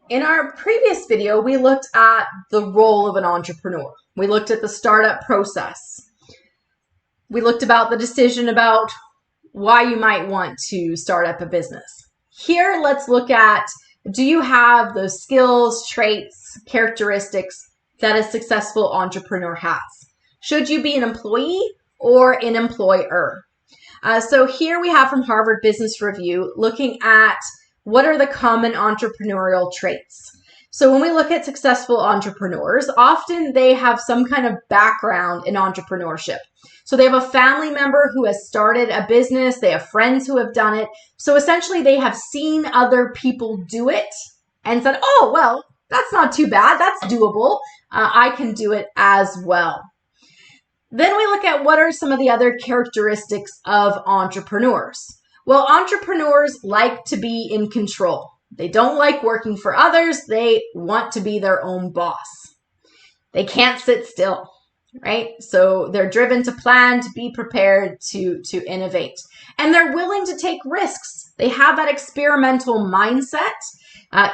In our previous video, we looked at the role of an entrepreneur. We looked at the startup process. We looked about the decision about why you might want to start up a business. Here, let's look at, do you have those skills, traits, characteristics that a successful entrepreneur has? Should you be an employee or an employer? So here we have from Harvard Business Review looking at what are the common entrepreneurial traits. So when we look at successful entrepreneurs, often they have some kind of background in entrepreneurship. So they have a family member who has started a business, they have friends who have done it. So essentially they have seen other people do it and said, oh, well, that's not too bad, that's doable. I can do it as well. Then we look at what are some of the other characteristics of entrepreneurs. Well, entrepreneurs like to be in control. They don't like working for others. They want to be their own boss. They can't sit still, right? So they're driven to plan, to be prepared, to innovate. And they're willing to take risks. They have that experimental mindset.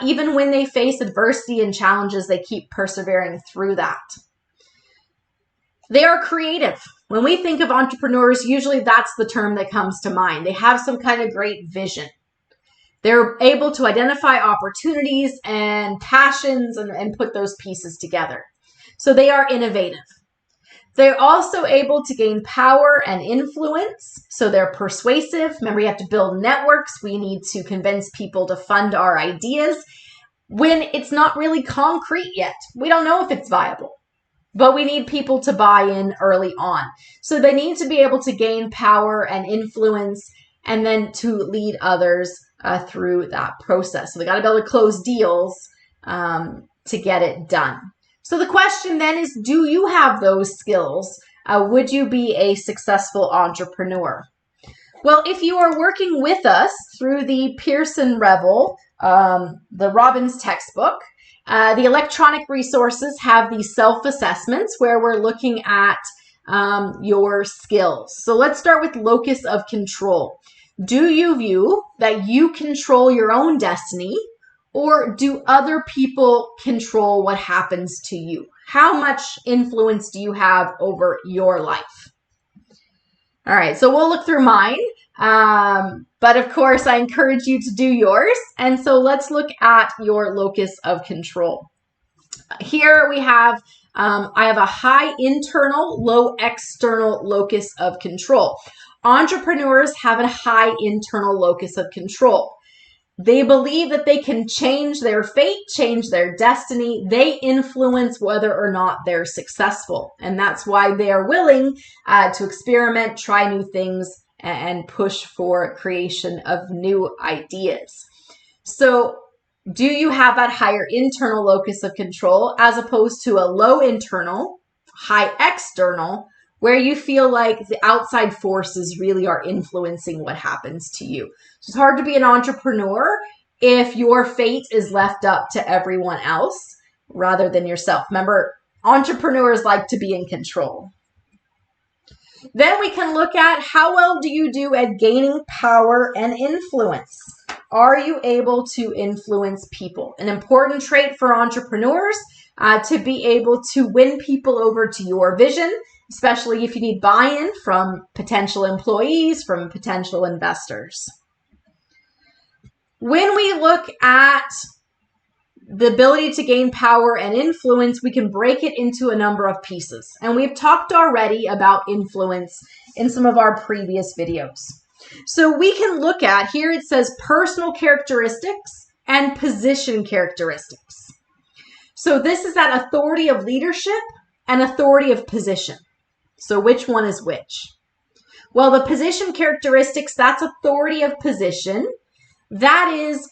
Even when they face adversity and challenges, they keep persevering through that. They are creative. When we think of entrepreneurs, usually that's the term that comes to mind. They have some kind of great vision. They're able to identify opportunities and passions and put those pieces together. So they are innovative. They're also able to gain power and influence. So they're persuasive. Remember, you have to build networks. We need to convince people to fund our ideas when it's not really concrete yet. We don't know if it's viable. But we need people to buy in early on. So they need to be able to gain power and influence and then to lead others through that process. So they got to be able to close deals to get it done. So the question then is, do you have those skills? Would you be a successful entrepreneur? Well, if you are working with us through the Pearson Revel, the Robbins textbook, the electronic resources have these self-assessments where we're looking at your skills. So let's start with locus of control. Do you view that you control your own destiny, or do other people control what happens to you? How much influence do you have over your life? All right, so we'll look through mine. But of course, I encourage you to do yours. And so let's look at your locus of control. Here we have, I have a high internal, low external locus of control. Entrepreneurs have a high internal locus of control. They believe that they can change their fate, change their destiny. They influence whether or not they're successful. And that's why they are willing to experiment, try new things, and push for creation of new ideas. So do you have that higher internal locus of control as opposed to a low internal, high external, where you feel like the outside forces really are influencing what happens to you? So it's hard to be an entrepreneur if your fate is left up to everyone else rather than yourself. Remember, entrepreneurs like to be in control. Then we can look at how well do you do at gaining power and influence? Are you able to influence people? An important trait for entrepreneurs to be able to win people over to your vision, especially if you need buy-in from potential employees, from potential investors. When we look at the ability to gain power and influence, we can break it into a number of pieces. And we've talked already about influence in some of our previous videos. So we can look at, here it says personal characteristics and position characteristics. So this is that authority of leadership and authority of position. So which one is which? Well, the position characteristics, that's authority of position. That is,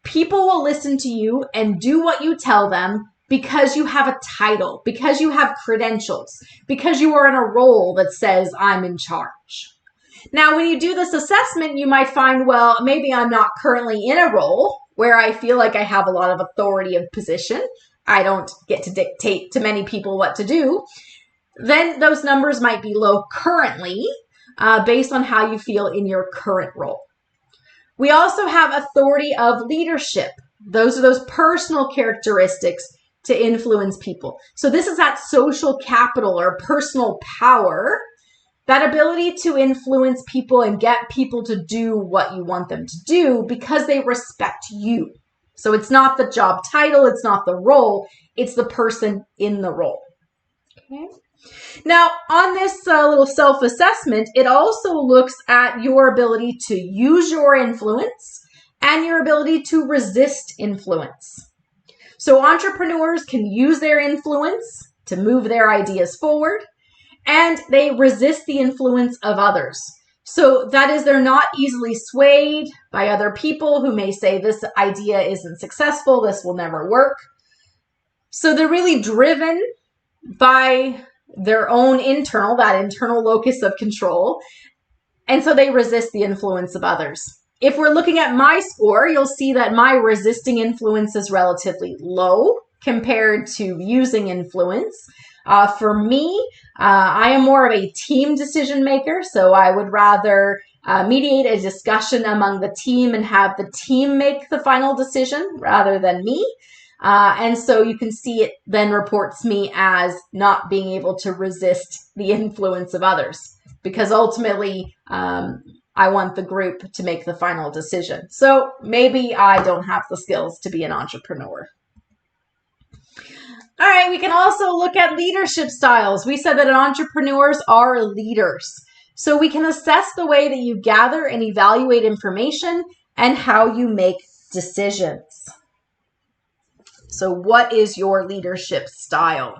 people will listen to you and do what you tell them because you have a title, because you have credentials, because you are in a role that says, I'm in charge. Now, when you do this assessment, you might find, well, maybe I'm not currently in a role where I feel like I have a lot of authority of position. I don't get to dictate to many people what to do. Then those numbers might be low currently based on how you feel in your current role. We also have authority of leadership. Those are those personal characteristics to influence people. So this is that social capital or personal power, that ability to influence people and get people to do what you want them to do because they respect you. So it's not the job title, it's not the role, it's the person in the role. Okay. Now, on this little self-assessment, it also looks at your ability to use your influence and your ability to resist influence. So entrepreneurs can use their influence to move their ideas forward, and they resist the influence of others. So that is, they're not easily swayed by other people who may say this idea isn't successful, this will never work. So they're really driven by their own that internal locus of control. And so they resist the influence of others. If we're looking at my score, you'll see that my resisting influence is relatively low compared to using influence. For me, I am more of a team decision maker, so I would rather mediate a discussion among the team and have the team make the final decision rather than me. And so you can see it then reports me as not being able to resist the influence of others, because ultimately I want the group to make the final decision. So maybe I don't have the skills to be an entrepreneur. All right, we can also look at leadership styles. We said that entrepreneurs are leaders. So we can assess the way that you gather and evaluate information and how you make decisions. So what is your leadership style?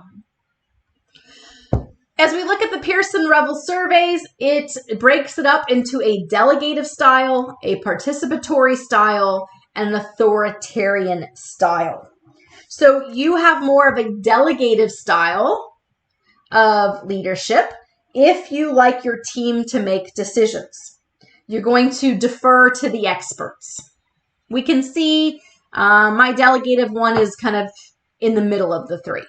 As we look at the Pearson-Revel surveys, it breaks it up into a delegative style, a participatory style, and an authoritarian style. So you have more of a delegative style of leadership if you like your team to make decisions. You're going to defer to the experts. We can see my delegative one is kind of in the middle of the three.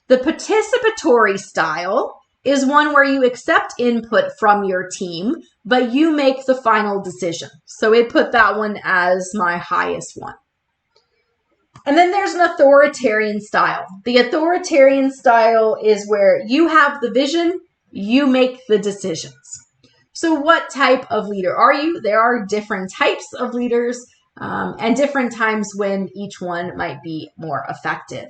The participatory style is one where you accept input from your team, but you make the final decision. So it put that one as my highest one. And then there's an authoritarian style. The authoritarian style is where you have the vision, you make the decisions. So what type of leader are you? There are different types of leaders and different times when each one might be more effective.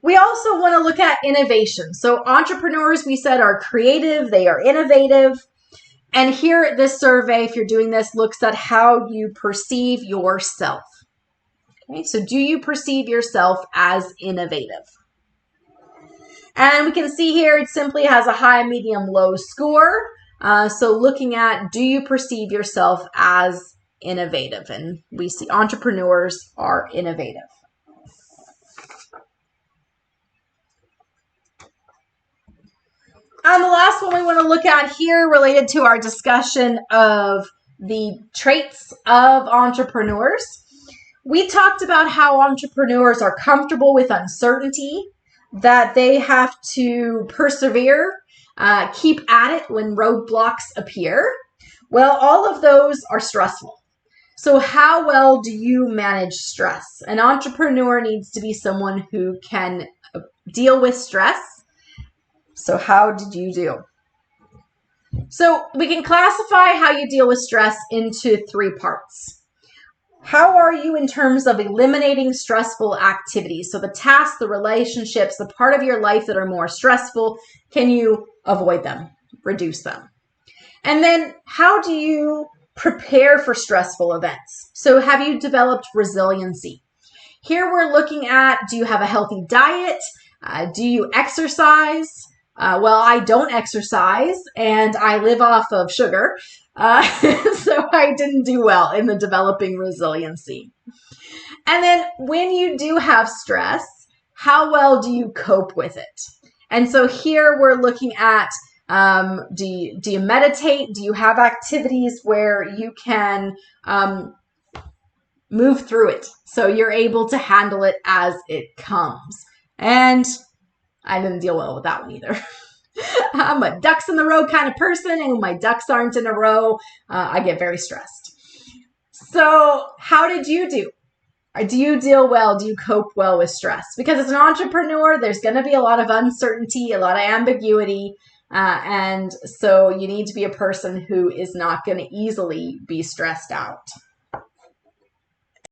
We also want to look at innovation. So entrepreneurs, we said, are creative, they are innovative. And here, this survey, if you're doing this, looks at how you perceive yourself. Okay, so do you perceive yourself as innovative? And we can see here it simply has a high, medium, low score. So looking at, do you perceive yourself as innovative? And we see entrepreneurs are innovative. And the last one we want to look at here related to our discussion of the traits of entrepreneurs. We talked about how entrepreneurs are comfortable with uncertainty, that they have to persevere, keep at it when roadblocks appear. Well, all of those are stressful. So how well do you manage stress? An entrepreneur needs to be someone who can deal with stress. So how did you do? So we can classify how you deal with stress into three parts. How are you in terms of eliminating stressful activities? So the tasks, the relationships, the part of your life that are more stressful, can you avoid them, reduce them? And then how do you prepare for stressful events? So have you developed resiliency? Here we're looking at, do you have a healthy diet? Do you exercise? Well, I don't exercise and I live off of sugar. So I didn't do well in the developing resiliency. And then when you do have stress, how well do you cope with it? And so here we're looking at, do you meditate? Do you have activities where you can move through it so you're able to handle it as it comes? And I didn't deal well with that one either. I'm a ducks in the row kind of person, and when my ducks aren't in a row, I get very stressed. So how did you do? Do you deal well? Do you cope well with stress? Because as an entrepreneur, there's going to be a lot of uncertainty, a lot of ambiguity. And so you need to be a person who is not going to easily be stressed out.